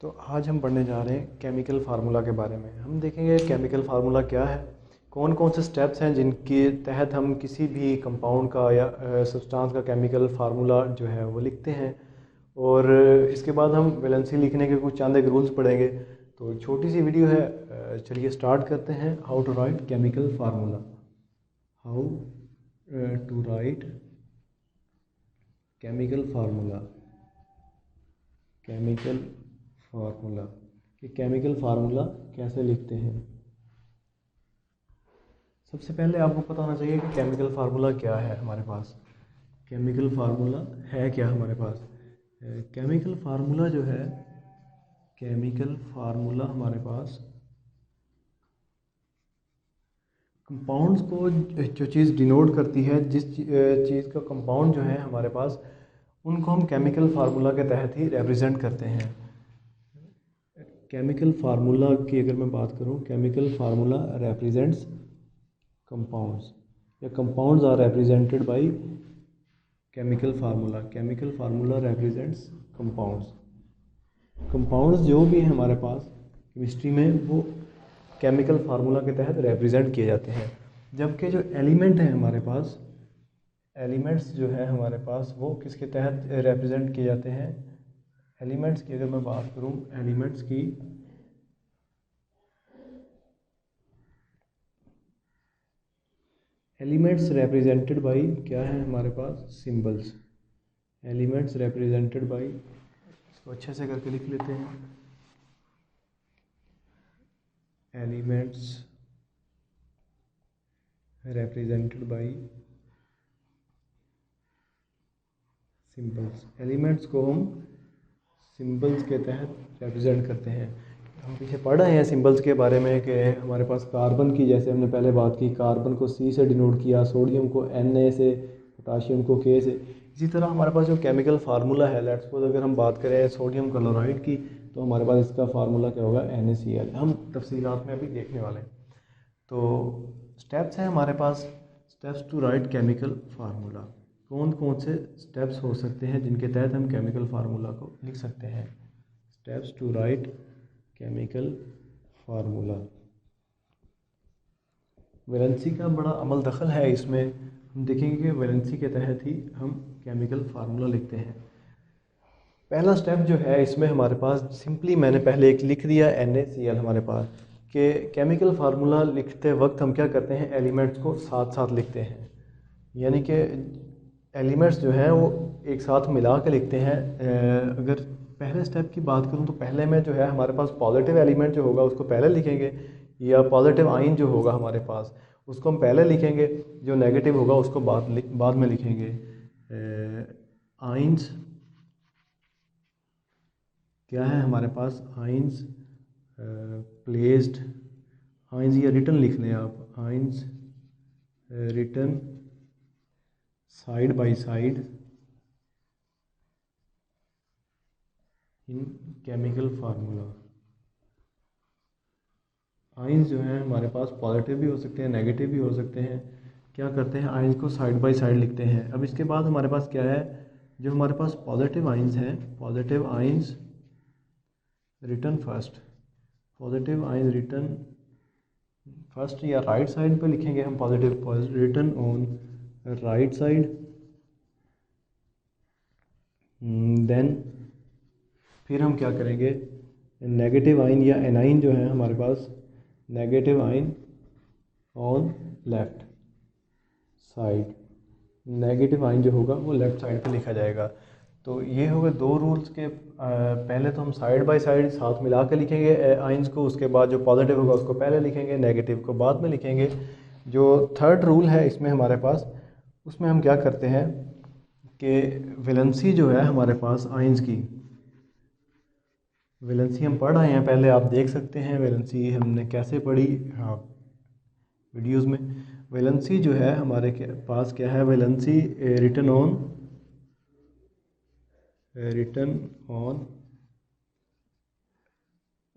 तो आज हम पढ़ने जा रहे हैं केमिकल फार्मूला के बारे में। हम देखेंगे केमिकल फार्मूला क्या है, कौन कौन से स्टेप्स हैं जिनके तहत हम किसी भी कंपाउंड का या सब्सटेंस का केमिकल फार्मूला जो है वो लिखते हैं। और इसके बाद हम वैलेंसी लिखने के कुछ चंद एक रूल्स पढ़ेंगे। तो एक छोटी सी वीडियो है, चलिए स्टार्ट करते हैं। How to write chemical formula. How to write chemical formula. Chemical formula कि केमिकल फार्मूला कैसे लिखते हैं। सबसे पहले आपको पता होना चाहिए कि केमिकल फार्मूला क्या है हमारे पास। केमिकल फार्मूला है क्या हमारे पास। केमिकल फार्मूला जो है, केमिकल फार्मूला हमारे पास कंपाउंड्स को जो चीज़ डिनोट करती है, जिस चीज़ का कंपाउंड जो है हमारे पास, उनको हम केमिकल फार्मूला के तहत ही रिप्रेजेंट करते हैं। केमिकल फार्मूला की अगर मैं बात करूं, केमिकल फार्मूला रिप्रेजेंट्स कंपाउंड्स या compounds are represented by chemical formula. Chemical formula represents compounds. Compounds जो भी हैं हमारे पास केमिस्ट्री में, वो केमिकल फार्मूला के तहत रिप्रेजेंट किए जाते हैं। जबकि जो एलिमेंट हैं हमारे पास, एलिमेंट्स जो है हमारे पास, वो किसके तहत रिप्रेजेंट किए जाते हैं। एलिमेंट्स की अगर मैं बात करूं, एलिमेंट्स की एलिमेंट्स रिप्रेजेंटेड बाय क्या है हमारे पास, सिंबल्स। एलिमेंट्स रिप्रेजेंटेड बाय, इसको अच्छे से करके लिख लेते हैं। Elements represented by symbols. Elements को हम सिंबल्स के तहत रिप्रेजेंट करते हैं। हम पीछे पढ़ रहे हैं सिंबल्स के बारे में कि हमारे पास कार्बन की, जैसे हमने पहले बात की, कार्बन को सी से डिनोट किया, सोडियम को Na से, पोटाशियम को K से। इसी तरह हमारे पास जो केमिकल फार्मूला है, लेट्स सपोज अगर हम बात करें सोडियम क्लोराइड की, तो हमारे पास इसका फार्मूला क्या होगा, NaCl। हम तफसीलात में अभी देखने वाले हैं। तो स्टेप्स हैं हमारे पास, steps to write chemical formula. कौन कौन से स्टेप्स हो सकते हैं जिनके तहत हम केमिकल फार्मूला को लिख सकते हैं। Steps to write chemical formula. Valency का बड़ा अमल दखल है इसमें। हम देखेंगे कि वैलेंसी के तहत ही हम केमिकल फार्मूला लिखते हैं। पहला स्टेप जो है इसमें हमारे पास, सिंपली मैंने पहले एक लिख दिया NaCl हमारे पास, कि केमिकल फार्मूला लिखते वक्त हम क्या करते हैं, एलिमेंट्स को साथ साथ लिखते हैं। यानी कि एलिमेंट्स जो हैं वो एक साथ मिला के लिखते हैं। अगर पहले स्टेप की बात करूं तो पहले में जो है हमारे पास पॉजिटिव एलिमेंट जो होगा उसको पहले लिखेंगे, या पॉजिटिव आइन जो होगा हमारे पास उसको हम पहले लिखेंगे, जो नेगेटिव होगा उसको बाद में लिखेंगे। आइंस क्या है हमारे पास, आइंस प्लेस्ड, आइंस या रिटर्न लिख लें आप, ions return side by side in chemical formula. Ions जो है हमारे पास पॉजिटिव भी हो सकते हैं, नेगेटिव भी हो सकते हैं। क्या करते हैं, आइंस को साइड बाय साइड लिखते हैं। अब इसके बाद हमारे पास क्या है, जो हमारे पास पॉजिटिव आइंस हैं, positive ions written first. Positive ions written first या राइट साइड पे लिखेंगे हम, positive written on right side. Then फिर हम क्या करेंगे, नेगेटिव आइन या एनाइन जो है हमारे पास, negative ion on left side. Negative ion जो होगा वो लेफ्ट साइड पे लिखा जाएगा। तो ये होगा दो रूल्स के। पहले तो हम साइड बाय साइड साथ मिला के लिखेंगे आइंस को, उसके बाद जो पॉजिटिव होगा उसको पहले लिखेंगे, नेगेटिव को बाद में लिखेंगे। जो थर्ड रूल है इसमें हमारे पास, उसमें हम क्या करते हैं कि वैलेंसी जो है हमारे पास आइंस की, वैलेंसी हम पढ़ रहे हैं पहले, आप देख सकते हैं वैलेंसी हमने कैसे पढ़ी, हाँ, वीडियोस में। वैलेंसी जो है हमारे के पास क्या है, valency return on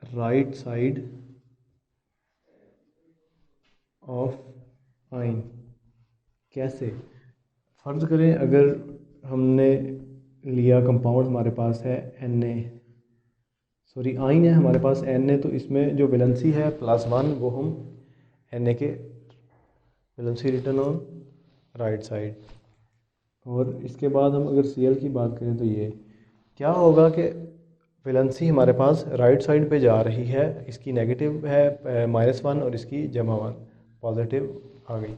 right side of आइन। कैसे, फ़र्ज़ करें अगर हमने लिया कंपाउंड हमारे पास है Na, सॉरी आइन है हमारे पास Na, तो इसमें जो वैलेंसी है +1 वो हम Na के valency return on right side. और इसके बाद हम अगर Cl की बात करें तो ये क्या होगा कि वैलेंसी हमारे पास राइट साइड पे जा रही है, इसकी नेगेटिव है -1 और इसकी +1 पॉजिटिव आ गई।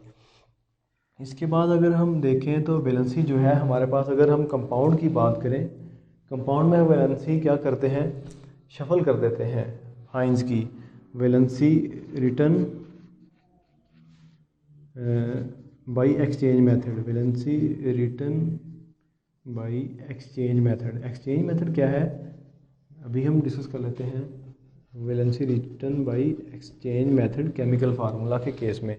इसके बाद अगर हम देखें तो वैलेंसी जो है हमारे पास, अगर हम कंपाउंड की बात करें, कंपाउंड में वैलेंसी क्या करते हैं, शफल कर देते हैं आइंस की। Valency return bye exchange method, valency return bye exchange method. Exchange method क्या है अभी हम डिस्कस कर लेते हैं। Valency return bye exchange method chemical formula के केस में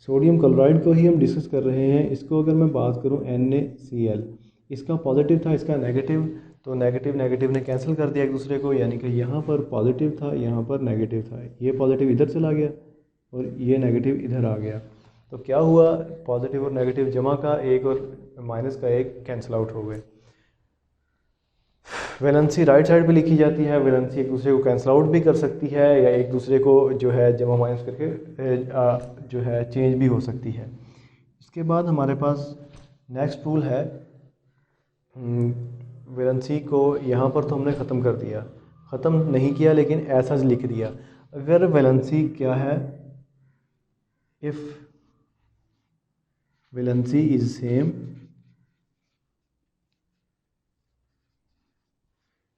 सोडियम क्लोराइड को ही हम डिस्कस कर रहे हैं। इसको अगर मैं बात करूं NaCl, इसका पॉजिटिव था इसका नेगेटिव, तो नेगेटिव नेगेटिव ने कैंसिल कर दिया एक दूसरे को, यानी कि यहाँ पर पॉजिटिव था यहाँ पर नेगेटिव था, ये पॉजिटिव इधर चला गया और ये नेगेटिव इधर आ गया। तो क्या हुआ, पॉजिटिव और नेगेटिव जमा का एक और माइनस का एक कैंसिल आउट हो गए। वैलेंसी राइट साइड पे लिखी जाती है, वैलेंसी एक दूसरे को कैंसिल आउट भी कर सकती है या एक दूसरे को जो है जमा माइनस करके जो है चेंज भी हो सकती है। इसके बाद हमारे पास नेक्स्ट रूल है, वैलेंसी को यहाँ पर तो हमने ख़त्म कर दिया, ख़त्म नहीं किया लेकिन ऐसा लिख दिया। अगर वैलेंसी क्या है, इफ़ वैलेंसी इज सेम,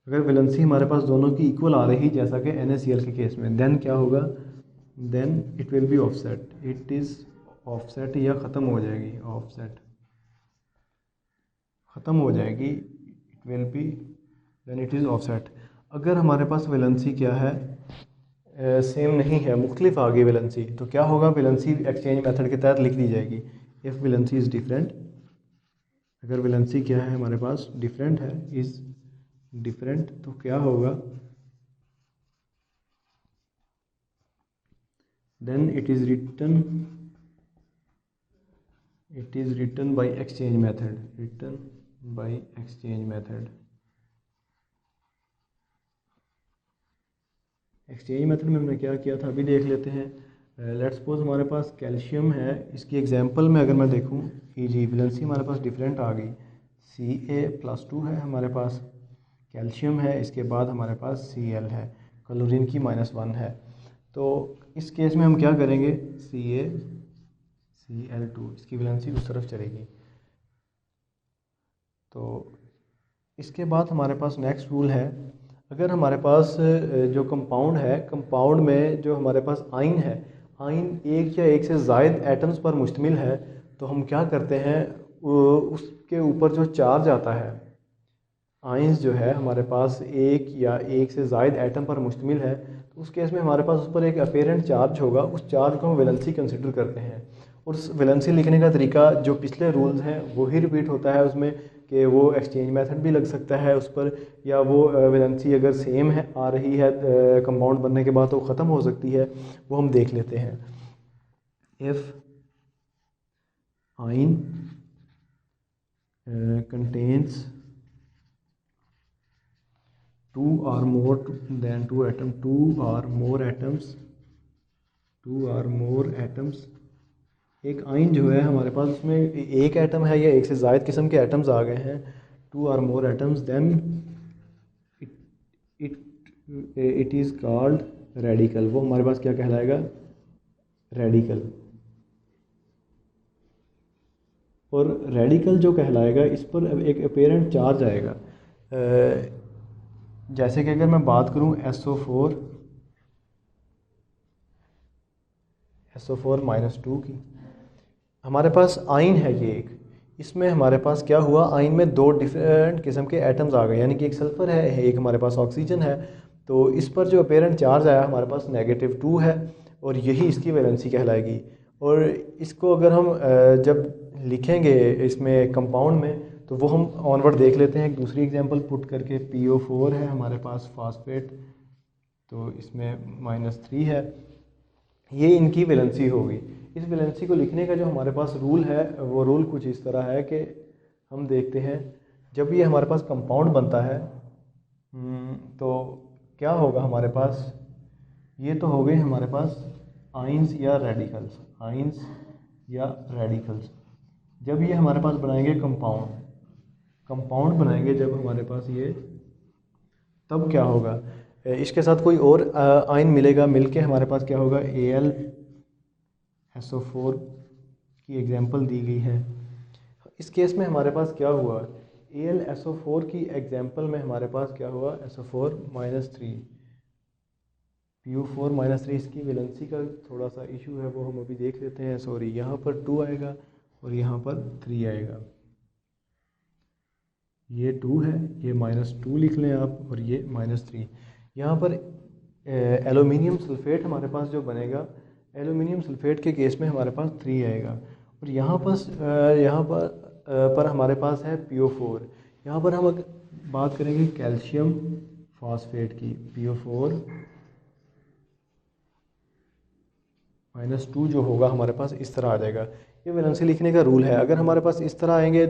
अगर वैलेंसी हमारे पास दोनों की इक्वल आ रही जैसा कि NaCl के केस में, देन क्या होगा, then it will be offset, it is offset या ख़त्म हो जाएगी, ऑफसेट ख़त्म हो जाएगी, it will be then it is offset. अगर हमारे पास वैलेंसी क्या है सेम नहीं है, मुख्तलिफ आ गई वैलेंसी, तो क्या होगा, वैलेंसी एक्सचेंज मेथड के तहत लिख दी जाएगी। इफ़ वैलेंसी इज़ डिफरेंट, अगर वैलेंसी क्या है हमारे पास डिफरेंट है, इज़ डिफरेंट, तो क्या होगा, then it is written by exchange method, written by exchange method. Exchange method में हमने क्या किया था अभी देख लेते हैं। लेट्स सपोज हमारे पास कैल्शियम है, इसकी एग्जांपल में अगर मैं देखूं, जी वैलेंसी हमारे पास डिफरेंट आ गई, Ca+2 है हमारे पास, कैल्शियम है, इसके बाद हमारे पास Cl है, क्लोरीन की -1 है। तो इस केस में हम क्या करेंगे, CaCl2, इसकी वैलेंसी उस तरफ चलेगी। तो इसके बाद हमारे पास नेक्स्ट रूल है, अगर हमारे पास जो कंपाउंड है, कंपाउंड में जो हमारे पास आइन है, आइन एक या एक से ज़ायद एटम्स पर मुश्तमिल है, तो हम क्या करते हैं, उसके ऊपर जो चार्ज आता है, आइंस जो है हमारे पास एक या एक से ज़ायद एटम पर मुश्तमिल है, तो उस केस में हमारे पास उस पर एक अपेरेंट चार्ज होगा, उस चार्ज को हम वैलेंसी कंसिडर करते हैं। और उस वैलेंसी लिखने का तरीका जो पिछले रूल्स हैं वो ही रिपीट होता है उसमें, कि वो एक्सचेंज मेथड भी लग सकता है उस पर, या वो वैलेंसी अगर सेम है आ रही है कंपाउंड बनने के बाद तो ख़त्म हो सकती है, वो हम देख लेते हैं। इफ़ आइन contains 2 or more than 2 atom, 2 or more atoms, 2 or more atoms, एक आइन जो है हमारे पास उसमें एक एटम है या एक से ज़ायद किस्म के एटम्स आ गए हैं, 2 or more atoms, then it is called radical, वो हमारे पास क्या कहलाएगा, रेडिकल। और रेडिकल जो कहलाएगा इस पर एक अपेरेंट चार्ज आएगा। जैसे कि अगर मैं बात करूं SO4-2 की, हमारे पास आइन है ये एक, इसमें हमारे पास क्या हुआ, आइन में 2 डिफरेंट किस्म के एटम्स आ गए, यानी कि एक सल्फ़र है एक हमारे पास ऑक्सीजन है। तो इस पर जो अपेरेंट चार्ज आया हमारे पास -2 है और यही इसकी वैलेंसी कहलाएगी। और इसको अगर हम जब लिखेंगे इसमें कंपाउंड में, तो वो हम ऑनवर्ड देख लेते हैं। एक दूसरी एग्जांपल पुट करके, PO4 है हमारे पास फास्फेट, तो इसमें -3 है, ये इनकी वैलेंसी होगी। इस वैलेंसी को लिखने का जो हमारे पास रूल है वो रूल कुछ इस तरह है कि हम देखते हैं जब ये हमारे पास कंपाउंड बनता है, तो क्या होगा हमारे पास, ये तो हो गए हमारे पास आइंस या रेडिकल्स, आइंस या रेडिकल्स। जब ये हमारे पास बनाएंगे कंपाउंड, कंपाउंड बनाएंगे जब हमारे पास ये, तब क्या होगा, इसके साथ कोई और आयन मिलेगा, मिलके हमारे पास क्या होगा, AlSO4 की एग्जांपल दी गई है। इस केस में हमारे पास क्या हुआ, AlSO4 की एग्जांपल में हमारे पास क्या हुआ, SO4-3, PO4-3। इसकी वैलेंसी का थोड़ा सा इशू है, वो हम अभी देख लेते हैं। सॉरी, यहाँ पर 2 आएगा और यहाँ पर 3 आएगा। ये 2 है, ये -2 लिख लें आप, और ये -3। यहाँ पर एल्यूमिनियम सल्फेट हमारे पास जो बनेगा, एल्यूमिनियम सल्फेट के केस में हमारे पास 3 आएगा। और यहाँ पर हमारे पास है PO4। यहाँ पर हम बात करेंगे कैल्शियम फास्फेट की, PO4-2 जो होगा हमारे पास इस तरह आ जाएगा। ये वैलेंसी लिखने का रूल है। अगर हमारे पास इस तरह आएंगे,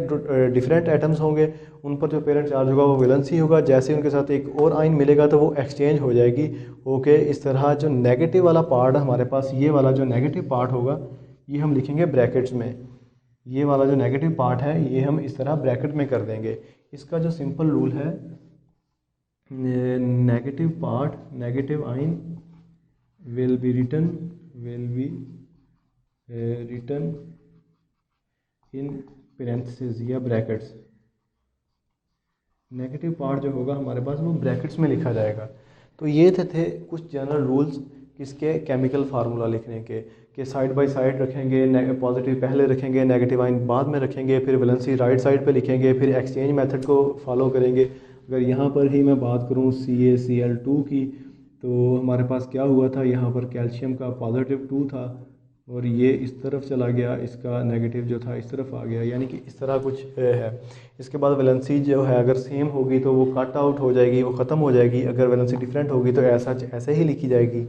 डिफरेंट एटम्स होंगे, उन पर जो पेरेंट चार्ज होगा वो वैलेंसी होगा। जैसे उनके साथ एक और आयन मिलेगा तो वो एक्सचेंज हो जाएगी। ओके, इस तरह जो नेगेटिव वाला पार्ट हमारे पास, ये वाला जो नेगेटिव पार्ट होगा, ये हम लिखेंगे ब्रैकेट्स में। ये वाला जो नेगेटिव पार्ट है ये हम इस तरह ब्रैकेट में कर देंगे। इसका जो सिंपल रूल है, negative part, negative ion will be written in parentheses या ब्रैकेट्स। नेगेटिव पार्ट जो होगा हमारे पास वो ब्रैकेट्स में लिखा जाएगा। तो ये थे कुछ जनरल रूल्स किसके, केमिकल फार्मूला लिखने के साइड बाय साइड रखेंगे, पॉजिटिव पहले रखेंगे, नेगेटिव आयन बाद में रखेंगे, फिर वैलेंसी राइट साइड पे लिखेंगे, फिर एक्सचेंज मेथड को फॉलो करेंगे। अगर यहाँ पर ही मैं बात करूँ CaCl2 की, तो हमारे पास क्या हुआ था, यहाँ पर कैल्शियम का +2 था और ये इस तरफ चला गया, इसका नेगेटिव जो था इस तरफ आ गया, यानी कि इस तरह कुछ है। इसके बाद वैलेंसी जो है अगर सेम होगी तो वो कट आउट हो जाएगी, वो ख़त्म हो जाएगी। अगर वैलेंसी डिफरेंट होगी तो ऐसे ही लिखी जाएगी।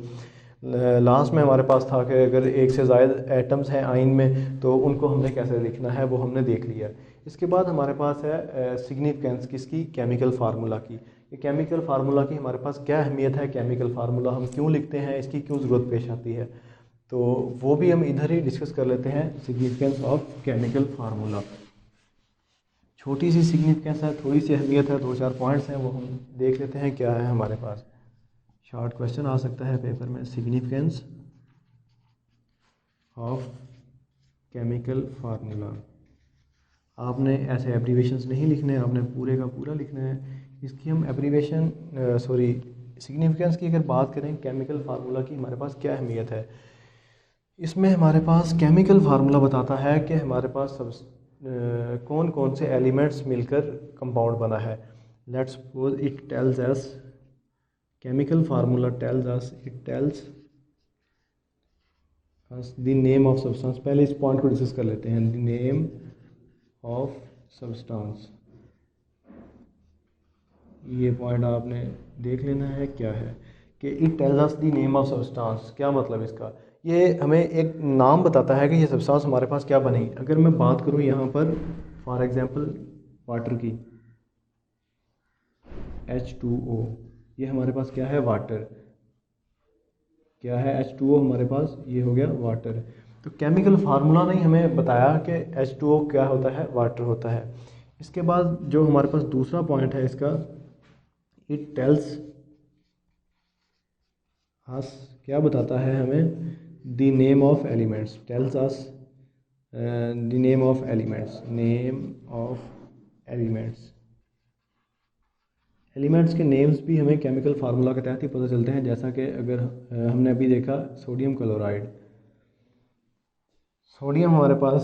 लास्ट में हमारे पास था कि अगर एक से ज़्यादा एटम्स हैं आयन में तो उनको हमने कैसे लिखना है वो हमने देख लिया। इसके बाद हमारे पास है सिग्निफिकेंस किसकी, केमिकल फार्मूला की। कि केमिकल फार्मूला की हमारे पास क्या अहमियत है, केमिकल फार्मूला हम क्यों लिखते हैं, इसकी क्यों ज़रूरत पेश आती है, तो वो भी हम इधर ही डिस्कस कर लेते हैं। सिग्निफिकेंस ऑफ केमिकल फार्मूला, छोटी सी सिग्निफिकेंस है, थोड़ी सी अहमियत है, 2-4 पॉइंट्स हैं, वो हम देख लेते हैं क्या है हमारे पास। शॉर्ट क्वेश्चन आ सकता है पेपर में, सिग्निफिकेंस ऑफ केमिकल फार्मूला। आपने ऐसे एब्रीवेशंस नहीं लिखने, आपने पूरे का पूरा लिखना है। इसकी हम एब्रीवेशन सिग्निफिकेंस की अगर बात करें केमिकल फार्मूला की, हमारे पास क्या अहमियत है, इसमें हमारे पास केमिकल फार्मूला बताता है कि हमारे पास कौन कौन से एलिमेंट्स मिलकर कंपाउंड बना है। Let's suppose it tells us, chemical formula tells us, it tells us the name of substance. पहले इस पॉइंट को डिस्कस कर लेते हैं, द नेम ऑफ सब्सटेंस। ये पॉइंट आपने देख लेना है क्या है कि it tells us the name of substance. क्या मतलब इसका, ये हमें एक नाम बताता है कि ये सब्सटेंस हमारे पास क्या बनेगी। अगर मैं बात करूँ यहाँ पर फॉर एग्जांपल वाटर की, H2O, ये हमारे पास क्या है, वाटर। क्या है, H2O हमारे पास, ये हो गया वाटर। तो केमिकल फार्मूला ने हमें बताया कि H2O क्या होता है, वाटर होता है। इसके बाद जो हमारे पास दूसरा पॉइंट है इसका, इट टेल्स अस, क्या बताता है हमें, the name of elements, tells us the name of elements, name of elements. Elements के नेम्स भी हमें केमिकल फार्मूला के तहत ही पता चलते हैं। जैसा कि अगर हमने अभी देखा सोडियम क्लोराइड, सोडियम हमारे पास,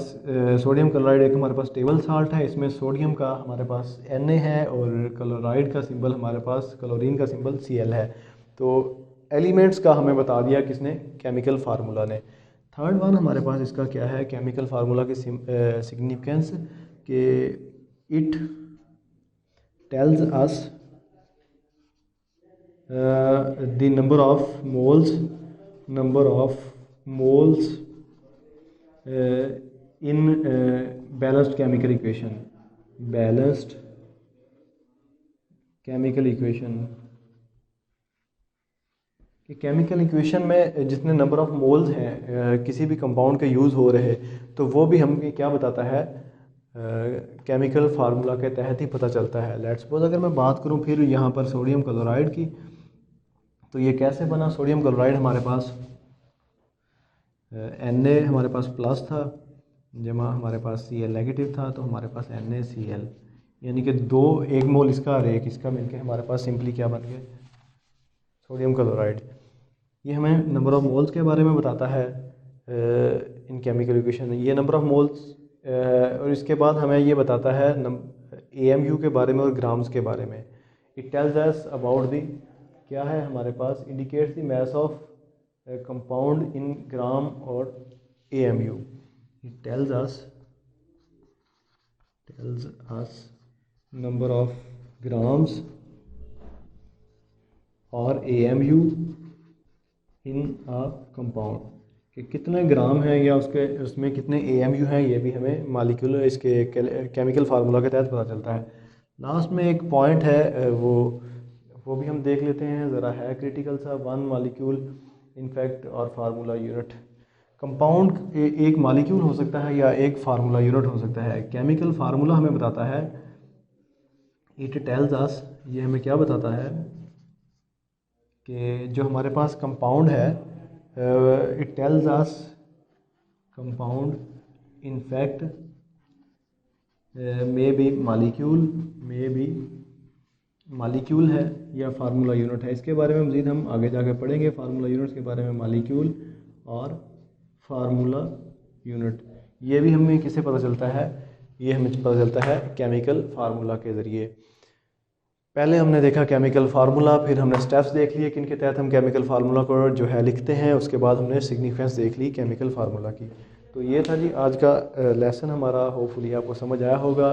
सोडियम क्लोराइड एक हमारे पास टेबल साल्ट है, इसमें सोडियम का हमारे पास Na है और क्लोराइड का सिंबल हमारे पास, क्लोरीन का सिंबल Cl है। तो एलिमेंट्स का हमें बता दिया किसने, केमिकल फार्मूला ने। थर्ड वन हमारे पास इसका क्या है, केमिकल फार्मूला की सिग्निफिकेंस के it tells us the number of moles in balanced chemical equation, balanced chemical equation कि केमिकल इक्वेशन में जितने नंबर ऑफ मोल्स हैं किसी भी कंपाउंड के यूज़ हो रहे, तो वो भी हमें क्या बताता है, केमिकल फार्मूला के तहत ही पता चलता है। लेट्स सपोज अगर मैं बात करूं फिर यहाँ पर सोडियम क्लोराइड की, तो ये कैसे बना। सोडियम क्लोराइड हमारे पास Na हमारे पास प्लस था, जमा हमारे पास Cl नेगेटिव था, तो हमारे पास NaCl, यानी कि दो, एक मोल इसका और एक इसका मिलके हमारे पास सिंपली क्या बन गए, सोडियम क्लोराइड। ये हमें नंबर ऑफ मोल्स के बारे में बताता है इन केमिकल इक्वेशन, ये नंबर ऑफ मोल्स, और इसके बाद हमें ये बताता है AMU के बारे में और ग्राम्स के बारे में। It tells us about the, क्या है हमारे पास, indicates the mass of compound in gram और AMU। It tells us number of grams और AMU इन अ कंपाउंड, कि कितने ग्राम हैं या उसमें कितने AMU हैं, ये भी हमें मालिक्यूल इसके केमिकल फार्मूला के तहत पता चलता है। लास्ट में एक पॉइंट है वो भी हम देख लेते हैं ज़रा, है क्रिटिकल सा, 1 मालिक्यूल इनफैक्ट और फार्मूला यूनिट। कंपाउंड एक मालिक्यूल हो सकता है या एक फार्मूला यूनिट हो सकता है। केमिकल फार्मूला हमें बताता है, इट टेल्स अस, ये हमें क्या बताता है कि जो हमारे पास कंपाउंड है, it tells us compound in fact may be molecule है या फार्मूला यूनिट है। इसके बारे में मज़ीद हम आगे जाके पढ़ेंगे, फार्मूला यूनिट्स के बारे में, मालिक्यूल और फार्मूला यूनिट। ये भी हमें किससे पता चलता है, ये हमें पता चलता है केमिकल फार्मूला के ज़रिए। पहले हमने देखा केमिकल फार्मूला, फिर हमने स्टेप्स देख लिए किन के तहत हम केमिकल फार्मूला को जो है लिखते हैं, उसके बाद हमने सिग्निफिकेंस देख ली केमिकल फार्मूला की। तो ये था जी आज का लेसन हमारा, होपफुली आपको समझ आया होगा।